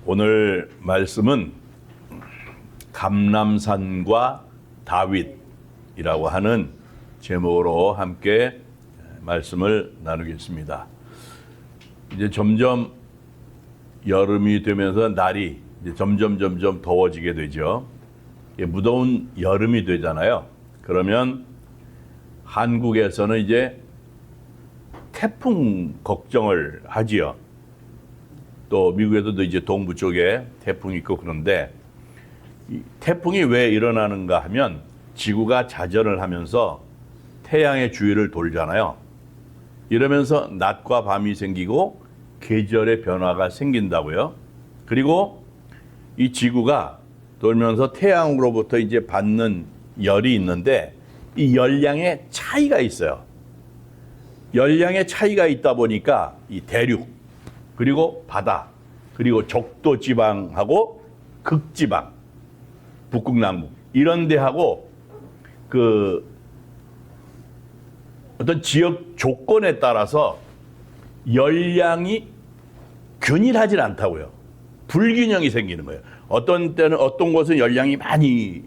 오늘 말씀은 감람산과 다윗이라고 하는 제목으로 함께 말씀을 나누겠습니다. 이제 점점 여름이 되면서 날이 이제 점점 더워지게 되죠. 무더운 여름이 되잖아요. 그러면 한국에서는 이제 태풍 걱정을 하지요. 또 미국에서도 이제 동부 쪽에 태풍이 있고 그런데 이 태풍이 왜 일어나는가 하면 지구가 자전을 하면서 태양의 주위를 돌잖아요. 이러면서 낮과 밤이 생기고 계절의 변화가 생긴다고요. 그리고 이 지구가 돌면서 태양으로부터 이제 받는 열이 있는데 이 열량의 차이가 있어요. 열량의 차이가 있다 보니까 이 대륙 그리고 바다 그리고 적도 지방하고 극지방 북극 남극 이런 데하고 그 어떤 지역 조건에 따라서 열량이 균일하지 않다고요. 불균형이 생기는 거예요. 어떤 때는 어떤 곳은 열량이 많이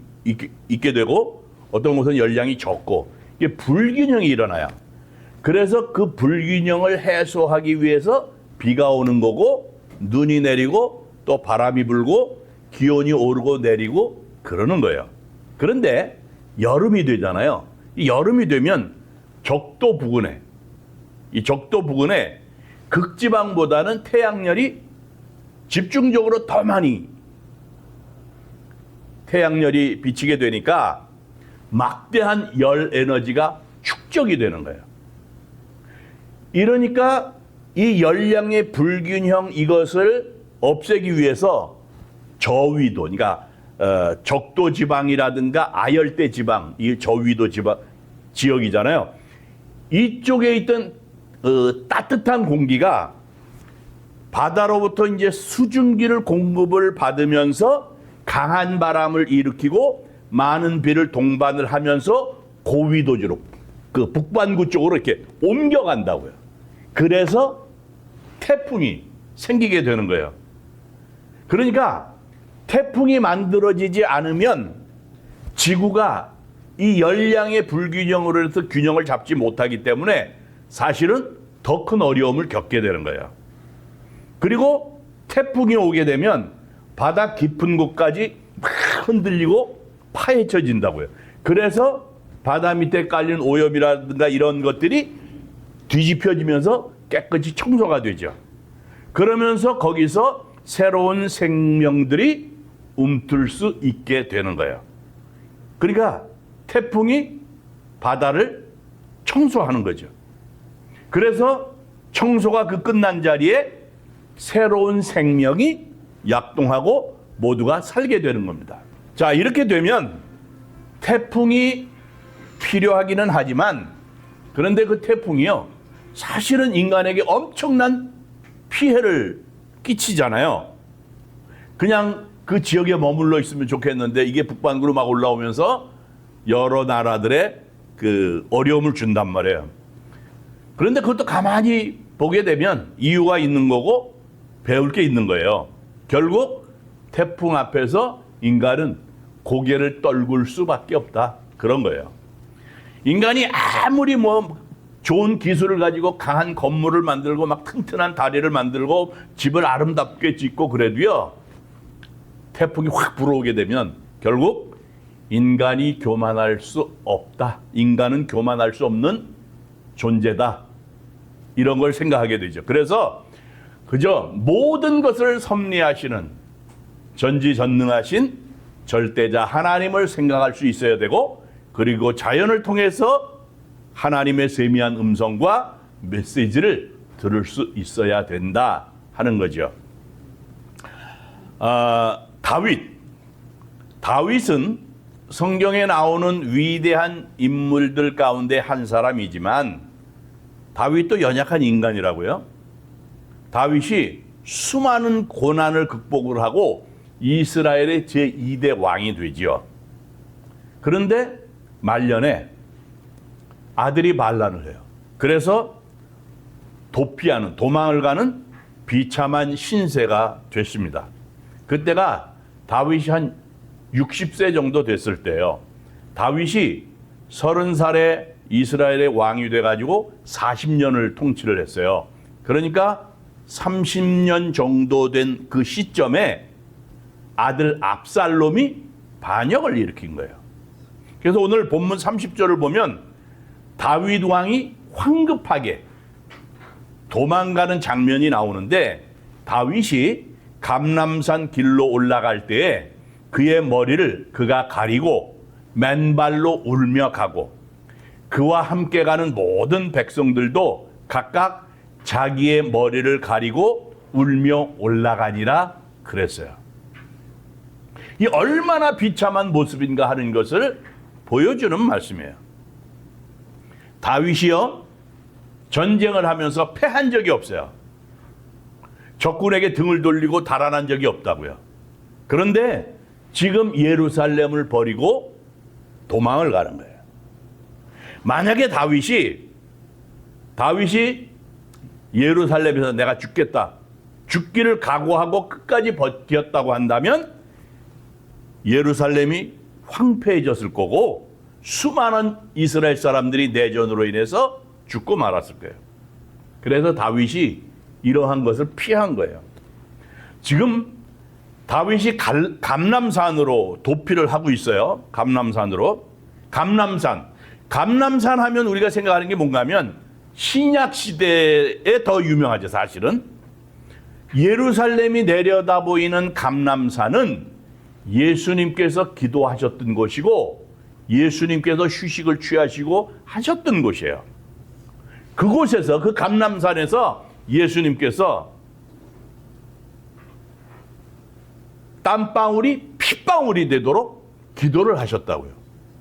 있게 되고 어떤 곳은 열량이 적고 이게 불균형이 일어나요. 그래서 그 불균형을 해소하기 위해서 비가 오는 거고 눈이 내리고 또 바람이 불고 기온이 오르고 내리고 그러는 거예요. 그런데 여름이 되잖아요. 이 여름이 되면 적도 부근에 극지방보다는 태양열이 집중적으로 더 많이 태양열이 비치게 되니까 막대한 열 에너지가 축적이 되는 거예요. 이러니까 이 열량의 불균형 이것을 없애기 위해서 저위도, 그러니까 적도 지방이라든가 아열대 지방, 이 저위도 지방 지역이잖아요. 이쪽에 있던 따뜻한 공기가 바다로부터 이제 수증기를 공급을 받으면서 강한 바람을 일으키고 많은 비를 동반을 하면서 고위도지로 그 북반구 쪽으로 이렇게 옮겨간다고요. 그래서 태풍이 생기게 되는 거예요. 그러니까 태풍이 만들어지지 않으면 지구가 이 열량의 불균형으로 해서 균형을 잡지 못하기 때문에 사실은 더 큰 어려움을 겪게 되는 거예요. 그리고 태풍이 오게 되면 바다 깊은 곳까지 막 흔들리고 파헤쳐진다고요. 그래서 바다 밑에 깔린 오염이라든가 이런 것들이 뒤집혀지면서 깨끗이 청소가 되죠. 그러면서 거기서 새로운 생명들이 움틀 수 있게 되는 거예요. 그러니까 태풍이 바다를 청소하는 거죠. 그래서 청소가 그 끝난 자리에 새로운 생명이 약동하고 모두가 살게 되는 겁니다. 자, 이렇게 되면 태풍이 필요하기는 하지만 그런데 그 태풍이요 사실은 인간에게 엄청난 피해를 끼치잖아요. 그냥 그 지역에 머물러 있으면 좋겠는데 이게 북반구로 막 올라오면서 여러 나라들의 그 어려움을 준단 말이에요. 그런데 그것도 가만히 보게 되면 이유가 있는 거고 배울 게 있는 거예요. 결국 태풍 앞에서 인간은 고개를 떨굴 수밖에 없다. 그런 거예요. 인간이 아무리 좋은 기술을 가지고 강한 건물을 만들고 막 튼튼한 다리를 만들고 집을 아름답게 짓고 그래도요. 태풍이 확 불어오게 되면 결국 인간이 교만할 수 없다. 인간은 교만할 수 없는 존재다. 이런 걸 생각하게 되죠. 그래서 그저 모든 것을 섭리하시는 전지전능하신 절대자 하나님을 생각할 수 있어야 되고 그리고 자연을 통해서 하나님의 세미한 음성과 메시지를 들을 수 있어야 된다 하는 거죠. 다윗은 성경에 나오는 위대한 인물들 가운데 한 사람이지만 다윗도 연약한 인간이라고요. 다윗이 수많은 고난을 극복을 하고 이스라엘의 제2대 왕이 되지요. 그런데 말년에 아들이 반란을 해요. 그래서 도망을 가는 비참한 신세가 됐습니다. 그때가 다윗이 한 60세 정도 됐을 때요. 다윗이 30살에 이스라엘의 왕이 돼가지고 40년을 통치를 했어요. 그러니까 30년 정도 된 그 시점에 아들 압살롬이 반역을 일으킨 거예요. 그래서 오늘 본문 30절을 보면 다윗 왕이 황급하게 도망가는 장면이 나오는데 다윗이 감람산 길로 올라갈 때에 그의 머리를 그가 가리고 맨발로 울며 가고 그와 함께 가는 모든 백성들도 각각 자기의 머리를 가리고 울며 올라가니라 그랬어요. 이 얼마나 비참한 모습인가 하는 것을 보여주는 말씀이에요. 다윗이요, 전쟁을 하면서 패한 적이 없어요. 적군에게 등을 돌리고 달아난 적이 없다고요. 그런데 지금 예루살렘을 버리고 도망을 가는 거예요. 만약에 다윗이 예루살렘에서 내가 죽겠다, 죽기를 각오하고 끝까지 버텼다고 한다면 예루살렘이 황폐해졌을 거고 수많은 이스라엘 사람들이 내전으로 인해서 죽고 말았을 거예요. 그래서 다윗이 이러한 것을 피한 거예요. 지금 다윗이 감람산으로 도피를 하고 있어요. 감람산으로. 감람산 하면 우리가 생각하는 게 뭔가 하면 신약 시대에 더 유명하죠, 사실은. 예루살렘이 내려다 보이는 감람산은 예수님께서 기도하셨던 곳이고 예수님께서 휴식을 취하시고 하셨던 곳이에요. 그곳에서, 그 감람산에서 예수님께서 땀방울이 핏방울이 되도록 기도를 하셨다고요.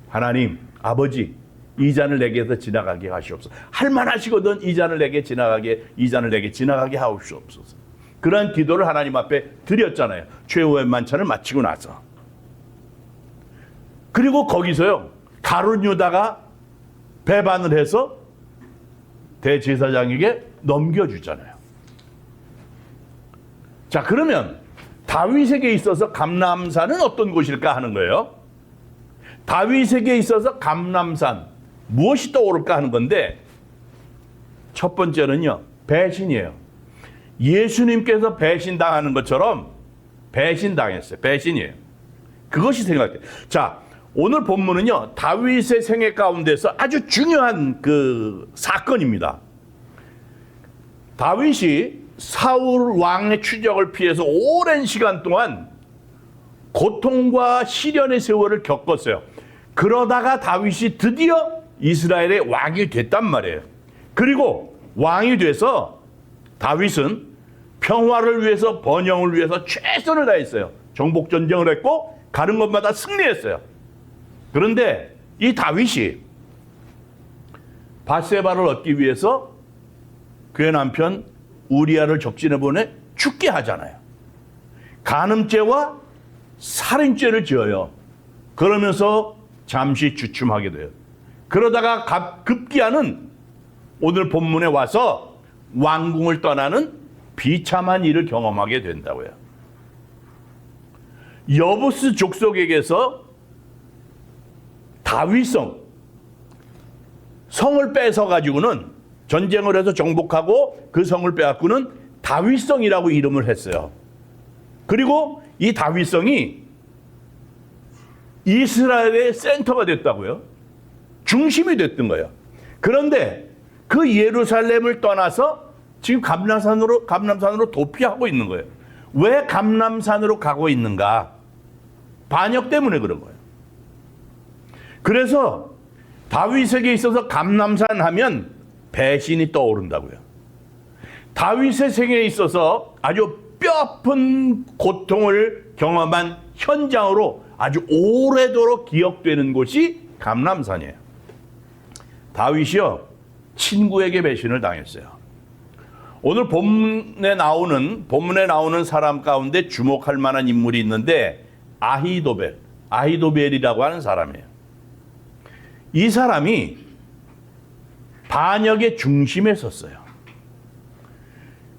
하나님, 아버지, 이 잔을 내게서 지나가게 하시옵소서. 할만하시거든 이 잔을 내게 지나가게 하옵소서. 그러한 기도를 하나님 앞에 드렸잖아요. 최후의 만찬을 마치고 나서. 그리고 거기서요, 가룟 유다가 배반을 해서 대제사장에게 넘겨주잖아요. 자, 그러면 다윗에게 있어서 감람산은 어떤 곳일까 하는 거예요. 다윗에게 있어서 감람산, 무엇이 떠오를까 하는 건데, 첫 번째는요, 배신이에요. 예수님께서 배신당하는 것처럼 배신당했어요. 배신이에요. 그것이 생각돼요. 자, 오늘 본문은요, 다윗의 생애 가운데서 아주 중요한 그 사건입니다. 다윗이 사울 왕의 추적을 피해서 오랜 시간 동안 고통과 시련의 세월을 겪었어요. 그러다가 다윗이 드디어 이스라엘의 왕이 됐단 말이에요. 그리고 왕이 돼서 다윗은 평화를 위해서, 번영을 위해서 최선을 다했어요. 정복 전쟁을 했고 가는 곳마다 승리했어요. 그런데 이 다윗이 밧세바를 얻기 위해서 그의 남편 우리아를 적진에 보내 죽게 하잖아요. 간음죄와 살인죄를 지어요. 그러면서 잠시 주춤하게 돼요. 그러다가 급기야는 오늘 본문에 와서 왕궁을 떠나는 비참한 일을 경험하게 된다고요. 여부스 족속에게서 다윗성, 성을 뺏어가지고는 전쟁을 해서 정복하고 그 성을 빼앗고는 다윗성이라고 이름을 했어요. 그리고 이 다윗성이 이스라엘의 센터가 됐다고요. 중심이 됐던 거예요. 그런데 그 예루살렘을 떠나서 지금 감람산으로 도피하고 있는 거예요. 왜 감람산으로 가고 있는가? 반역 때문에 그런 거예요. 그래서 다윗에게 있어서 감람산 하면 배신이 떠오른다고요. 다윗의 생애에 있어서 아주 뼈아픈 고통을 경험한 현장으로 아주 오래도록 기억되는 곳이 감람산이에요. 다윗이요, 친구에게 배신을 당했어요. 오늘 본문에 나오는 사람 가운데 주목할 만한 인물이 있는데 아히도벨이라고 하는 사람이에요. 이 사람이 반역의 중심에 섰어요.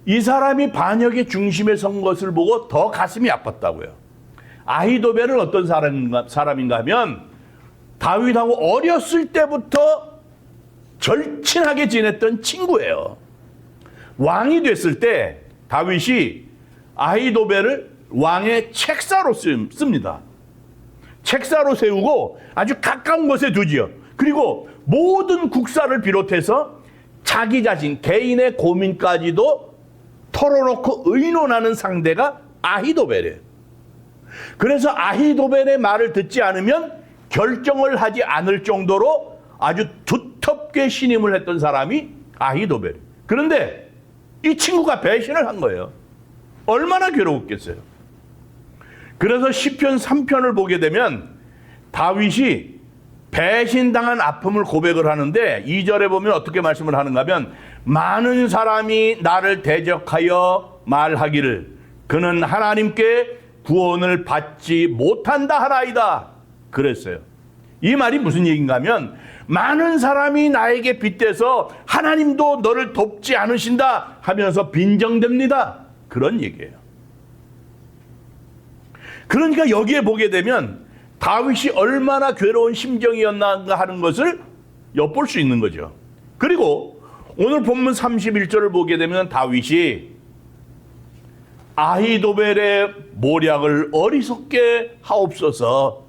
이 사람이 반역의 중심에 선 것을 보고 더 가슴이 아팠다고요. 아히도벨은 어떤 사람인가 하면 다윗하고 어렸을 때부터 절친하게 지냈던 친구예요. 왕이 됐을 때 다윗이 아히도벨을 왕의 책사로 씁니다. 책사로 세우고 아주 가까운 곳에 두지요. 그리고 모든 국사를 비롯해서 자기 자신 개인의 고민까지도 털어놓고 의논하는 상대가 아히도벨이에요. 그래서 아히도벨의 말을 듣지 않으면 결정을 하지 않을 정도로 아주 두텁게 신임을 했던 사람이 아히도벨이에요. 그런데 이 친구가 배신을 한 거예요. 얼마나 괴로웠겠어요. 그래서 시편 3편을 보게 되면 다윗이 배신당한 아픔을 고백을 하는데 2절에 보면 어떻게 말씀을 하는가 하면 많은 사람이 나를 대적하여 말하기를 그는 하나님께 구원을 받지 못한다 하나이다 그랬어요. 이 말이 무슨 얘기인가 하면 많은 사람이 나에게 빗대서 하나님도 너를 돕지 않으신다 하면서 빈정댑니다. 그런 얘기예요. 그러니까 여기에 보게 되면 다윗이 얼마나 괴로운 심정이었나 하는 것을 엿볼 수 있는 거죠. 그리고 오늘 본문 31절을 보게 되면 다윗이 아히도벨의 모략을 어리석게 하옵소서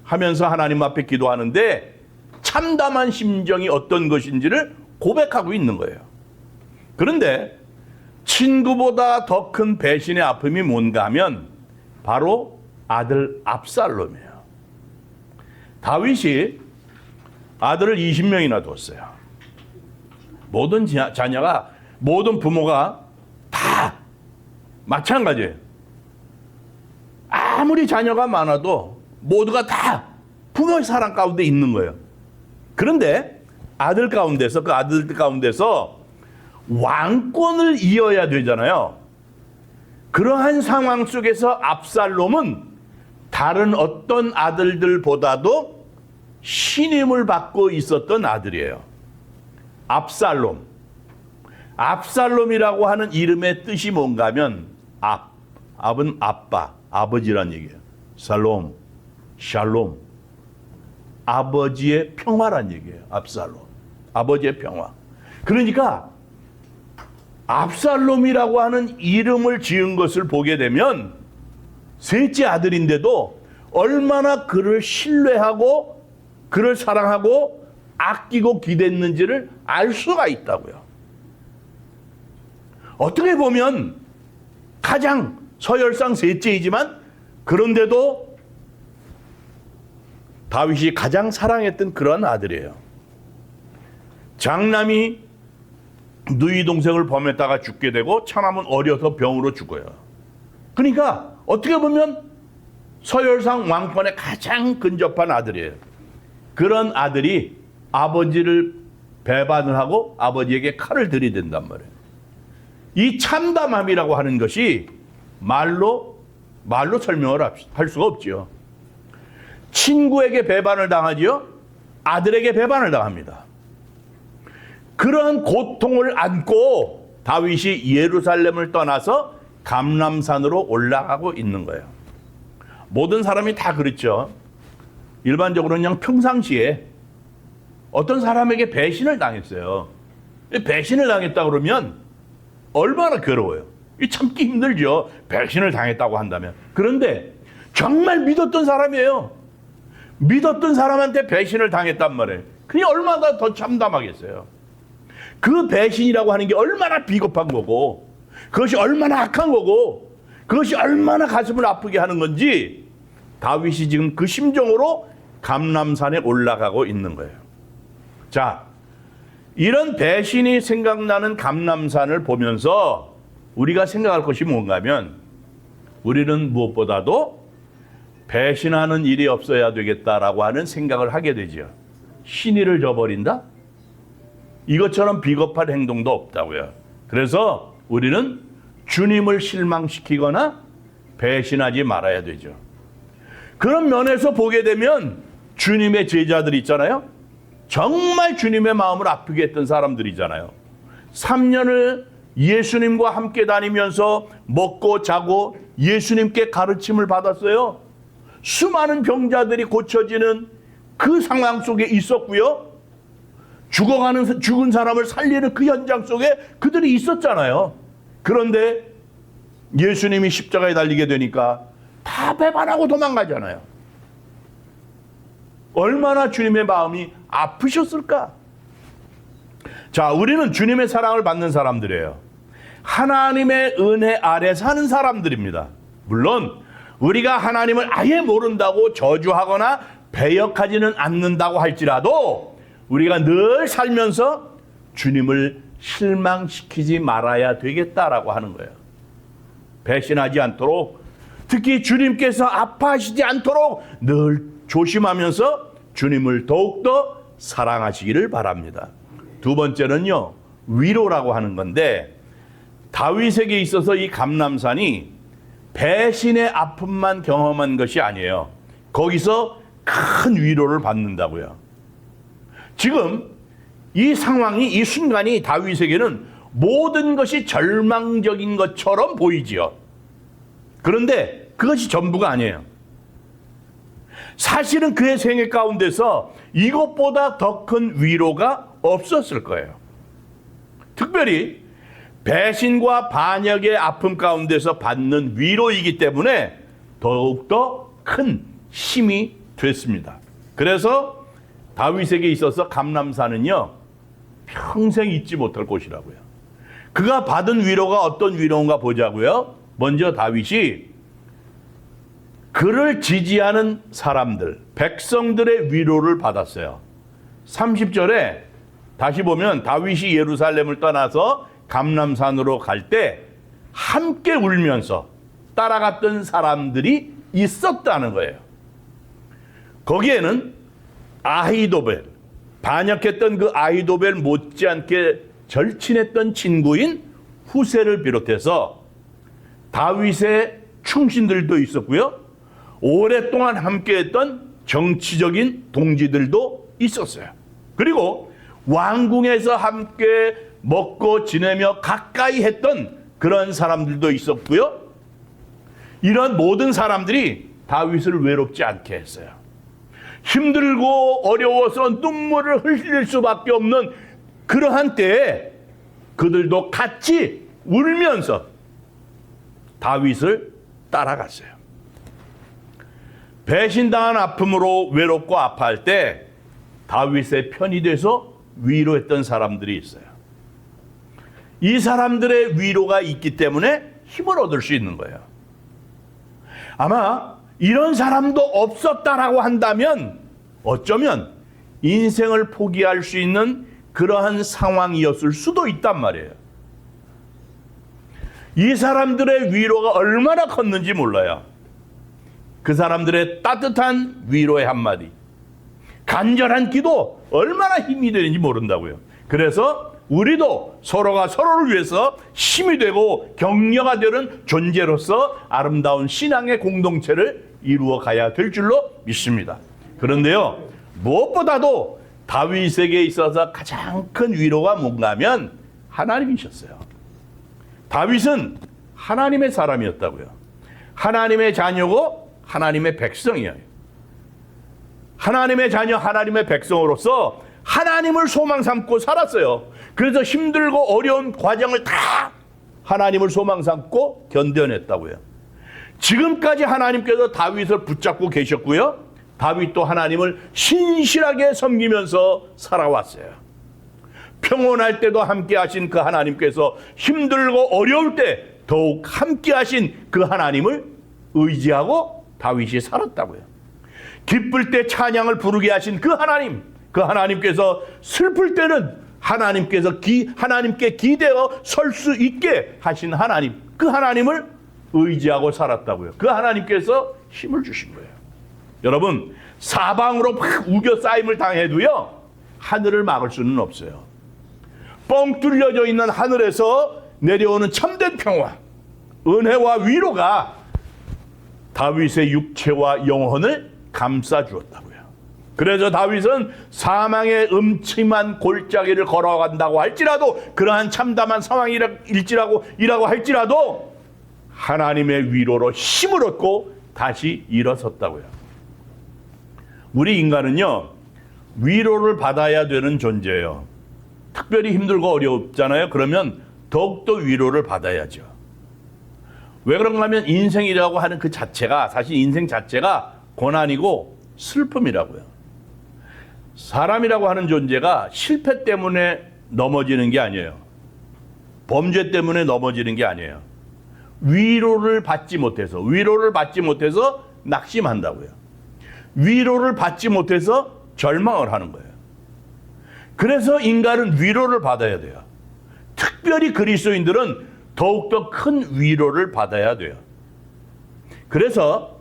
하면서 하나님 앞에 기도하는데 참담한 심정이 어떤 것인지를 고백하고 있는 거예요. 그런데 친구보다 더 큰 배신의 아픔이 뭔가 하면 바로 아들 압살롬이에요. 다윗이 아들을 20명이나 뒀어요. 모든 자녀가, 모든 부모가 다 마찬가지예요. 아무리 자녀가 많아도 모두가 다 부모의 사랑 가운데 있는 거예요. 그런데 아들 가운데서, 그 아들들 가운데서 왕권을 이어야 되잖아요. 그러한 상황 속에서 압살롬은 다른 어떤 아들들보다도 신임을 받고 있었던 아들이에요. 압살롬이라고 하는 이름의 뜻이 뭔가 하면 압은 아빠, 아버지란 얘기예요. 샬롬, 아버지의 평화란 얘기예요. 압살롬, 아버지의 평화. 그러니까 압살롬이라고 하는 이름을 지은 것을 보게 되면 셋째 아들인데도 얼마나 그를 신뢰하고 그를 사랑하고 아끼고 기댔는지를 알 수가 있다고요. 어떻게 보면 가장 서열상 셋째이지만 그런데도 다윗이 가장 사랑했던 그런 아들이에요. 장남이 누이 동생을 범했다가 죽게 되고 차남은 어려서 병으로 죽어요. 그러니까 어떻게 보면 서열상 왕권에 가장 근접한 아들이에요. 그런 아들이 아버지를 배반을 하고 아버지에게 칼을 들이댄단 말이에요. 이 참담함이라고 하는 것이 말로 설명을 할 수가 없지요. 친구에게 배반을 당하지요. 아들에게 배반을 당합니다. 그런 고통을 안고 다윗이 예루살렘을 떠나서 감람산으로 올라가고 있는 거예요. 모든 사람이 다 그렇죠. 일반적으로 그냥 평상시에 어떤 사람에게 배신을 당했어요. 배신을 당했다 그러면 얼마나 괴로워요. 참기 힘들죠. 배신을 당했다고 한다면. 그런데 정말 믿었던 사람이에요. 믿었던 사람한테 배신을 당했단 말이에요. 그게 얼마나 더 참담하겠어요. 그 배신이라고 하는 게 얼마나 비겁한 거고 그것이 얼마나 악한 거고 그것이 얼마나 가슴을 아프게 하는 건지 다윗이 지금 그 심정으로 감람산에 올라가고 있는 거예요. 자, 이런 배신이 생각나는 감람산을 보면서 우리가 생각할 것이 뭔가 하면 우리는 무엇보다도 배신하는 일이 없어야 되겠다라고 하는 생각을 하게 되죠. 신의를 저버린다? 이것처럼 비겁한 행동도 없다고요. 그래서 우리는 주님을 실망시키거나 배신하지 말아야 되죠. 그런 면에서 보게 되면 주님의 제자들 있잖아요. 정말 주님의 마음을 아프게 했던 사람들이잖아요. 3년을 예수님과 함께 다니면서 먹고 자고 예수님께 가르침을 받았어요. 수많은 병자들이 고쳐지는 그 상황 속에 있었고요. 죽은 사람을 살리는 그 현장 속에 그들이 있었잖아요. 그런데 예수님이 십자가에 달리게 되니까 다 배반하고 도망가잖아요. 얼마나 주님의 마음이 아프셨을까? 자, 우리는 주님의 사랑을 받는 사람들이에요. 하나님의 은혜 아래 사는 사람들입니다. 물론 우리가 하나님을 아예 모른다고 저주하거나 배역하지는 않는다고 할지라도 우리가 늘 살면서 주님을 실망시키지 말아야 되겠다라고 하는 거예요. 배신하지 않도록, 특히 주님께서 아파하시지 않도록 늘 조심하면서 주님을 더욱더 사랑하시기를 바랍니다. 두 번째는요, 위로라고 하는 건데, 다윗에게 있어서 이 감람산이 배신의 아픔만 경험한 것이 아니에요. 거기서 큰 위로를 받는다고요. 지금 이 상황이, 이 순간이 다윗에게는 모든 것이 절망적인 것처럼 보이지요. 그런데 그것이 전부가 아니에요. 사실은 그의 생애 가운데서 이것보다 더 큰 위로가 없었을 거예요. 특별히 배신과 반역의 아픔 가운데서 받는 위로이기 때문에 더욱더 큰 힘이 됐습니다. 그래서 다윗에게 있어서 감람산은요, 평생 잊지 못할 곳이라고요. 그가 받은 위로가 어떤 위로인가 보자고요. 먼저 다윗이 그를 지지하는 사람들, 백성들의 위로를 받았어요. 30절에 다시 보면 다윗이 예루살렘을 떠나서 감람산으로 갈 때 함께 울면서 따라갔던 사람들이 있었다는 거예요. 거기에는 아히도벨, 반역했던 그 아히도벨 못지않게 절친했던 친구인 후세를 비롯해서 다윗의 충신들도 있었고요. 오랫동안 함께했던 정치적인 동지들도 있었어요. 그리고 왕궁에서 함께 먹고 지내며 가까이 했던 그런 사람들도 있었고요. 이런 모든 사람들이 다윗을 외롭지 않게 했어요. 힘들고 어려워서 눈물을 흘릴 수밖에 없는 그러한 때에 그들도 같이 울면서 다윗을 따라갔어요. 배신당한 아픔으로 외롭고 아파할 때 다윗의 편이 돼서 위로했던 사람들이 있어요. 이 사람들의 위로가 있기 때문에 힘을 얻을 수 있는 거예요. 아마 이런 사람도 없었다라고 한다면 어쩌면 인생을 포기할 수 있는 그러한 상황이었을 수도 있단 말이에요. 이 사람들의 위로가 얼마나 컸는지 몰라요. 그 사람들의 따뜻한 위로의 한마디, 간절한 기도 얼마나 힘이 되는지 모른다고요. 그래서 우리도 서로가 서로를 위해서 힘이 되고 격려가 되는 존재로서 아름다운 신앙의 공동체를 이루어 가야 될 줄로 믿습니다. 그런데요, 무엇보다도 다윗에게 있어서 가장 큰 위로가 뭔가 하면 하나님이셨어요. 다윗은 하나님의 사람이었다고요. 하나님의 자녀고 하나님의 백성이에요. 하나님의 자녀, 하나님의 백성으로서 하나님을 소망 삼고 살았어요. 그래서 힘들고 어려운 과정을 다 하나님을 소망 삼고 견뎌냈다고요. 지금까지 하나님께서 다윗을 붙잡고 계셨고요. 다윗도 하나님을 신실하게 섬기면서 살아왔어요. 평온할 때도 함께 하신 그 하나님께서 힘들고 어려울 때 더욱 함께 하신 그 하나님을 의지하고 다윗이 살았다고요. 기쁠 때 찬양을 부르게 하신 그 하나님, 그 하나님께서 슬플 때는 하나님께 기대어 설 수 있게 하신 하나님, 그 하나님을 의지하고 살았다고요. 그 하나님께서 힘을 주신 거예요. 여러분, 사방으로 막 우겨 쌓임을 당해도요, 하늘을 막을 수는 없어요. 뻥 뚫려져 있는 하늘에서 내려오는 참된 평화, 은혜와 위로가 다윗의 육체와 영혼을 감싸 주었다고요. 그래서 다윗은 사망의 음침한 골짜기를 걸어간다고 할지라도, 그러한 참담한 상황이라고 할지라도 하나님의 위로로 힘을 얻고 다시 일어섰다고요. 우리 인간은요, 위로를 받아야 되는 존재예요. 특별히 힘들고 어렵잖아요. 그러면 더욱더 위로를 받아야죠. 왜 그런가 하면 인생이라고 하는 그 자체가, 사실 인생 자체가 고난이고 슬픔이라고요. 사람이라고 하는 존재가 실패 때문에 넘어지는 게 아니에요. 범죄 때문에 넘어지는 게 아니에요. 위로를 받지 못해서 낙심한다고요. 위로를 받지 못해서 절망을 하는 거예요. 그래서 인간은 위로를 받아야 돼요. 특별히 그리스도인들은 더욱더 큰 위로를 받아야 돼요. 그래서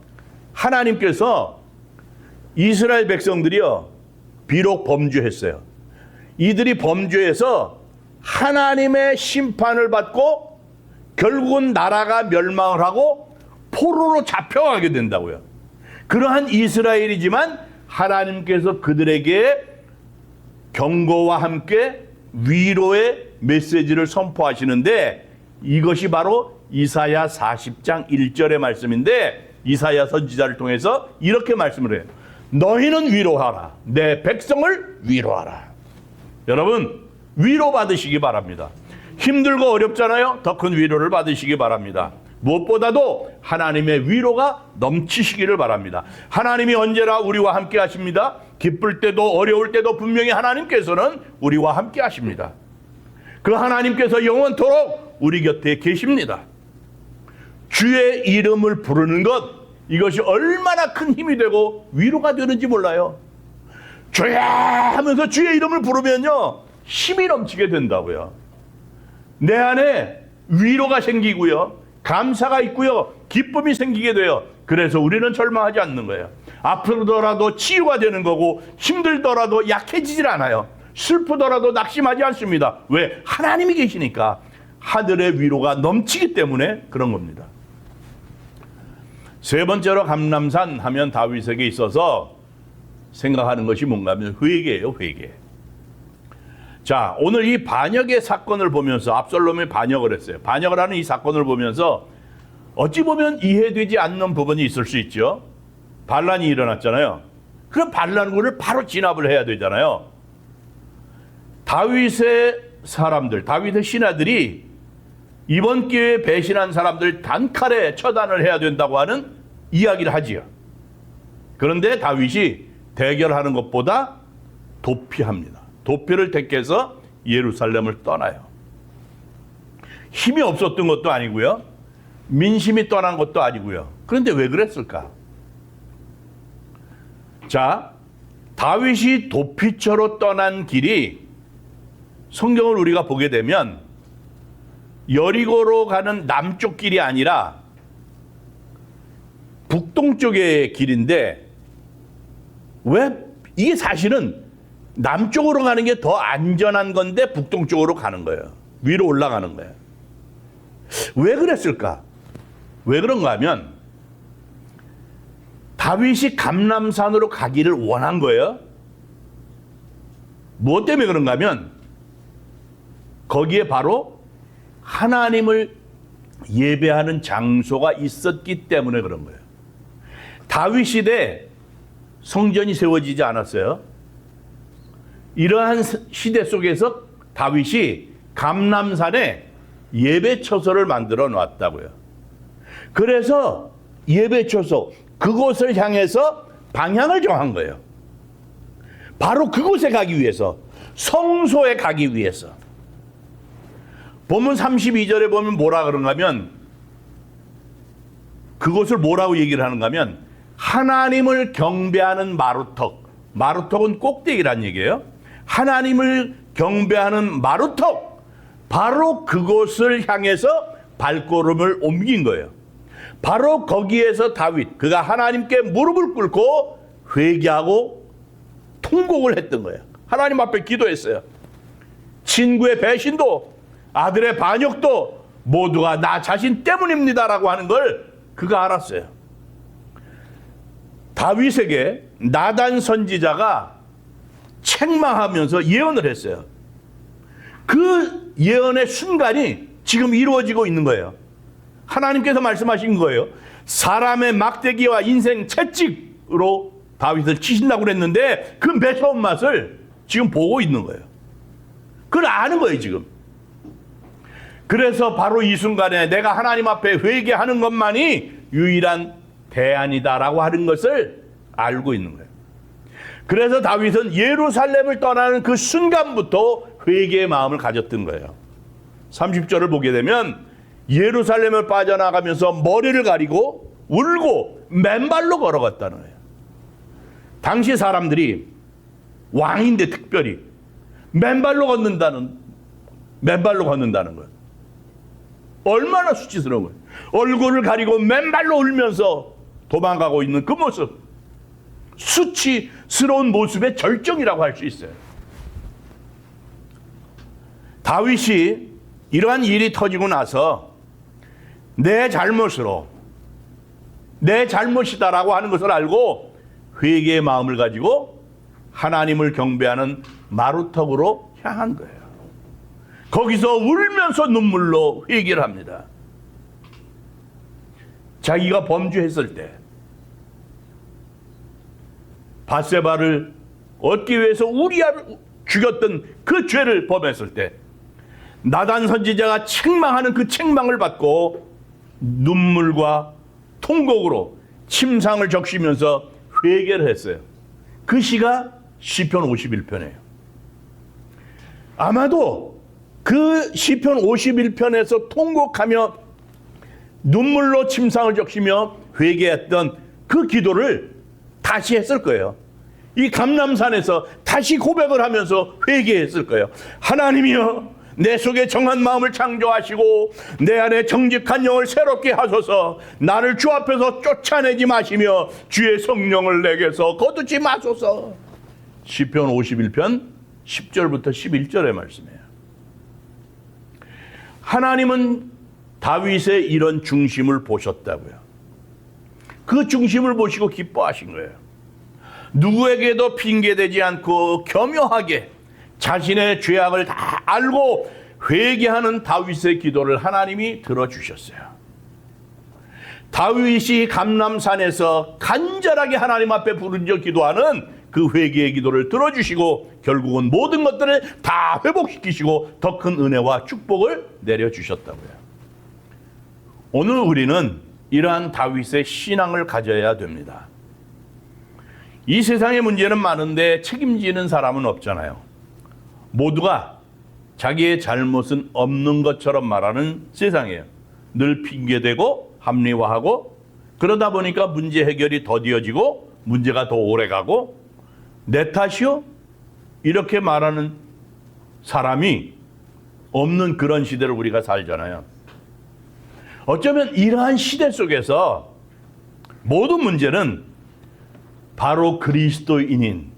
하나님께서 이스라엘 백성들이요, 비록 범죄했어요. 이들이 범죄해서 하나님의 심판을 받고 결국은 나라가 멸망을 하고 포로로 잡혀가게 된다고요. 그러한 이스라엘이지만 하나님께서 그들에게 경고와 함께 위로의 메시지를 선포하시는데, 이것이 바로 이사야 40장 1절의 말씀인데, 이사야 선지자를 통해서 이렇게 말씀을 해요. 너희는 위로하라. 내 백성을 위로하라. 여러분, 위로받으시기 바랍니다. 힘들고 어렵잖아요. 더 큰 위로를 받으시기 바랍니다. 무엇보다도 하나님의 위로가 넘치시기를 바랍니다. 하나님이 언제나 우리와 함께 하십니다. 기쁠 때도 어려울 때도 분명히 하나님께서는 우리와 함께 하십니다. 그 하나님께서 영원토록 우리 곁에 계십니다. 주의 이름을 부르는 것, 이것이 얼마나 큰 힘이 되고 위로가 되는지 몰라요. 주야 하면서 주의 이름을 부르면요, 힘이 넘치게 된다고요. 내 안에 위로가 생기고요, 감사가 있고요, 기쁨이 생기게 돼요. 그래서 우리는 절망하지 않는 거예요. 아프더라도 치유가 되는 거고, 힘들더라도 약해지질 않아요. 슬프더라도 낙심하지 않습니다. 왜? 하나님이 계시니까. 하늘의 위로가 넘치기 때문에 그런 겁니다. 세 번째로 감람산 하면 다윗에게 있어서 생각하는 것이 뭔가 하면 회개예요, 회개. 자, 오늘 이 반역의 사건을 보면서, 압살롬이 반역을 했어요. 반역을 하는 이 사건을 보면서 어찌 보면 이해되지 않는 부분이 있을 수 있죠. 반란이 일어났잖아을 그럼 반란군을 바로 진압을 해야 되잖아요. 다윗의 사람들, 다윗의 신하들이 이번 기회에 배신한 사람들 단칼에 처단을 해야 된다고 하는 이야기를 하지요. 그런데 다윗이 대결하는 것보다 도피합니다. 도피를 택해서 예루살렘을 떠나요. 힘이 없었던 것도 아니고요, 민심이 떠난 것도 아니고요. 그런데 왜 그랬을까? 자, 다윗이 도피처로 떠난 길이 성경을 우리가 보게 되면 여리고로 가는 남쪽 길이 아니라 북동쪽의 길인데, 왜? 이게 사실은 남쪽으로 가는 게 더 안전한 건데 북동쪽으로 가는 거예요. 위로 올라가는 거예요. 왜 그랬을까? 왜 그런가 하면 다윗이 감람산으로 가기를 원한 거예요. 무엇 때문에 그런가 하면 거기에 바로 하나님을 예배하는 장소가 있었기 때문에 그런 거예요. 다윗 시대에 성전이 세워지지 않았어요. 이러한 시대 속에서 다윗이 감람산에 예배처소를 만들어 놨다고요. 그래서 예배처소, 그곳을 향해서 방향을 정한 거예요. 바로 그곳에 가기 위해서, 성소에 가기 위해서. 본문 32절에 보면 뭐라 그런가 하면, 그것을 뭐라고 얘기를 하는가 하면, 하나님을 경배하는 마루턱. 마루턱은 꼭대기란 얘기예요. 하나님을 경배하는 마루턱, 바로 그곳을 향해서 발걸음을 옮긴 거예요. 바로 거기에서 다윗, 그가 하나님께 무릎을 꿇고 회개하고 통곡을 했던 거예요. 하나님 앞에 기도했어요. 친구의 배신도, 아들의 반역도 모두가 나 자신 때문입니다라고 하는 걸 그가 알았어요. 다윗에게 나단 선지자가 책망하면서 예언을 했어요. 그 예언의 순간이 지금 이루어지고 있는 거예요. 하나님께서 말씀하신 거예요. 사람의 막대기와 인생 채찍으로 다윗을 치신다고 그랬는데 그 매서운 맛을 지금 보고 있는 거예요. 그걸 아는 거예요, 지금. 그래서 바로 이 순간에 내가 하나님 앞에 회개하는 것만이 유일한 대안이다라고 하는 것을 알고 있는 거예요. 그래서 다윗은 예루살렘을 떠나는 그 순간부터 회개의 마음을 가졌던 거예요. 30절을 보게 되면 예루살렘을 빠져나가면서 머리를 가리고 울고 맨발로 걸어갔다는 거예요. 당시 사람들이 왕인데 특별히 맨발로 걷는다는 거예요. 얼마나 수치스러운 거예요. 얼굴을 가리고 맨발로 울면서 도망가고 있는 그 모습, 수치스러운 모습의 절정이라고 할 수 있어요. 다윗이 이러한 일이 터지고 나서 내 잘못이다라고 하는 것을 알고 회개의 마음을 가지고 하나님을 경배하는 마루턱으로 향한 거예요. 거기서 울면서 눈물로 회개를 합니다. 자기가 범죄했을 때 밧세바를 얻기 위해서 우리아를 죽였던 그 죄를 범했을 때 나단 선지자가 책망하는 그 책망을 받고 눈물과 통곡으로 침상을 적시면서 회개를 했어요. 그 시가 시편 51편이에요. 아마도 그 시편 51편에서 통곡하며 눈물로 침상을 적시며 회개했던 그 기도를 다시 했을 거예요. 이 감람산에서 다시 고백을 하면서 회개했을 거예요. 하나님이여, 내 속에 정한 마음을 창조하시고 내 안에 정직한 영을 새롭게 하소서. 나를 주 앞에서 쫓아내지 마시며 주의 성령을 내게서 거두지 마소서. 시편 51편 10절부터 11절의 말씀이에요. 하나님은 다윗의 이런 중심을 보셨다고요. 그 중심을 보시고 기뻐하신 거예요. 누구에게도 핑계대지 않고 겸허하게 자신의 죄악을 다 알고 회개하는 다윗의 기도를 하나님이 들어주셨어요. 다윗이 감람산에서 간절하게 하나님 앞에 부르짖어 기도하는 그 회개의 기도를 들어주시고 결국은 모든 것들을 다 회복시키시고 더 큰 은혜와 축복을 내려주셨다고요. 오늘 우리는 이러한 다윗의 신앙을 가져야 됩니다. 이 세상의 문제는 많은데 책임지는 사람은 없잖아요. 모두가 자기의 잘못은 없는 것처럼 말하는 세상이에요. 늘 핑계대고 합리화하고 그러다 보니까 문제 해결이 더디어지고 문제가 더 오래가고 내 탓이요? 이렇게 말하는 사람이 없는 그런 시대를 우리가 살잖아요. 어쩌면 이러한 시대 속에서 모든 문제는 바로 그리스도인인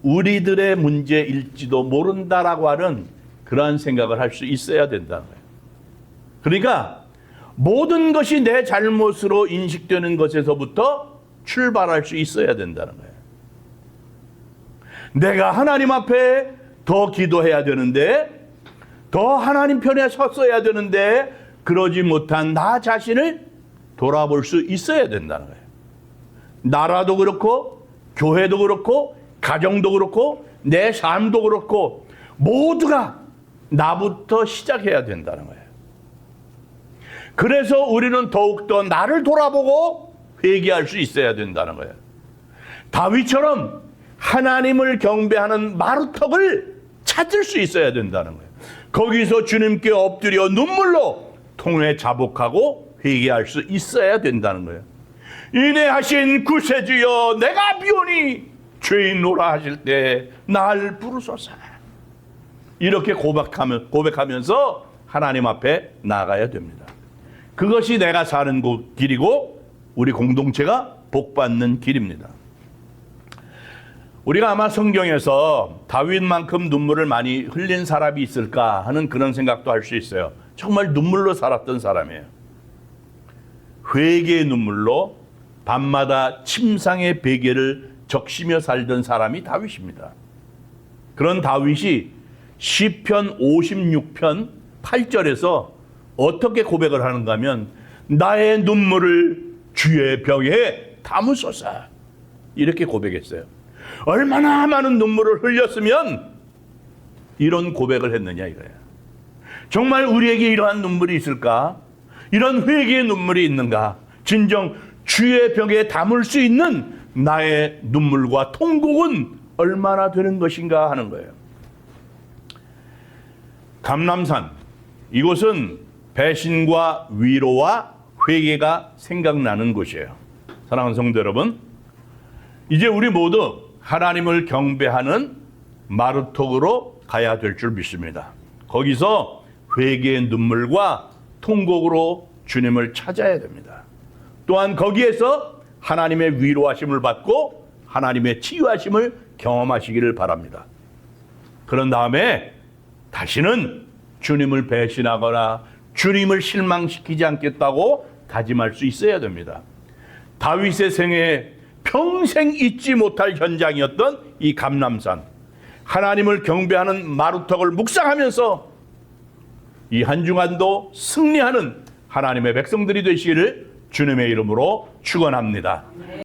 우리들의 문제일지도 모른다라고 하는 그러한 생각을 할 수 있어야 된다는 거예요. 그러니까 모든 것이 내 잘못으로 인식되는 것에서부터 출발할 수 있어야 된다는 거예요. 내가 하나님 앞에 더 기도해야 되는데, 더 하나님 편에 섰어야 되는데 그러지 못한 나 자신을 돌아볼 수 있어야 된다는 거예요. 나라도 그렇고 교회도 그렇고 가정도 그렇고 내 삶도 그렇고 모두가 나부터 시작해야 된다는 거예요. 그래서 우리는 더욱더 나를 돌아보고 회개할 수 있어야 된다는 거예요. 다윗처럼 하나님을 경배하는 마루턱을 찾을 수 있어야 된다는 거예요. 거기서 주님께 엎드려 눈물로 통회 자복하고 회개할 수 있어야 된다는 거예요. 인애하신 구세주여, 내가 비오니 죄인노라 하실 때 날 부르소서. 이렇게 고백하면서 하나님 앞에 나아가야 됩니다. 그것이 내가 사는 길이고 우리 공동체가 복받는 길입니다. 우리가 아마 성경에서 다윗만큼 눈물을 많이 흘린 사람이 있을까 하는 그런 생각도 할 수 있어요. 정말 눈물로 살았던 사람이에요. 회개의 눈물로 밤마다 침상의 베개를 적시며 살던 사람이 다윗입니다. 그런 다윗이 시편 56편 8절에서 어떻게 고백을 하는가 하면 나의 눈물을 주의 벽에 담으소서 이렇게 고백했어요. 얼마나 많은 눈물을 흘렸으면 이런 고백을 했느냐 이거예요. 정말 우리에게 이러한 눈물이 있을까? 이런 회개의 눈물이 있는가? 진정 주의 벽에 담을 수 있는 나의 눈물과 통곡은 얼마나 되는 것인가 하는 거예요. 감람산, 이곳은 배신과 위로와 회개가 생각나는 곳이에요. 사랑하는 성도 여러분, 이제 우리 모두 하나님을 경배하는 마르톡으로 가야 될 줄 믿습니다. 거기서 회개의 눈물과 통곡으로 주님을 찾아야 됩니다. 또한 거기에서 하나님의 위로하심을 받고 하나님의 치유하심을 경험하시기를 바랍니다. 그런 다음에 다시는 주님을 배신하거나 주님을 실망시키지 않겠다고 다짐할 수 있어야 됩니다. 다윗의 생애에 평생 잊지 못할 현장이었던 이 감람산, 하나님을 경배하는 마루턱을 묵상하면서 이 한 주간도 승리하는 하나님의 백성들이 되시기를 주님의 이름으로 축원합니다.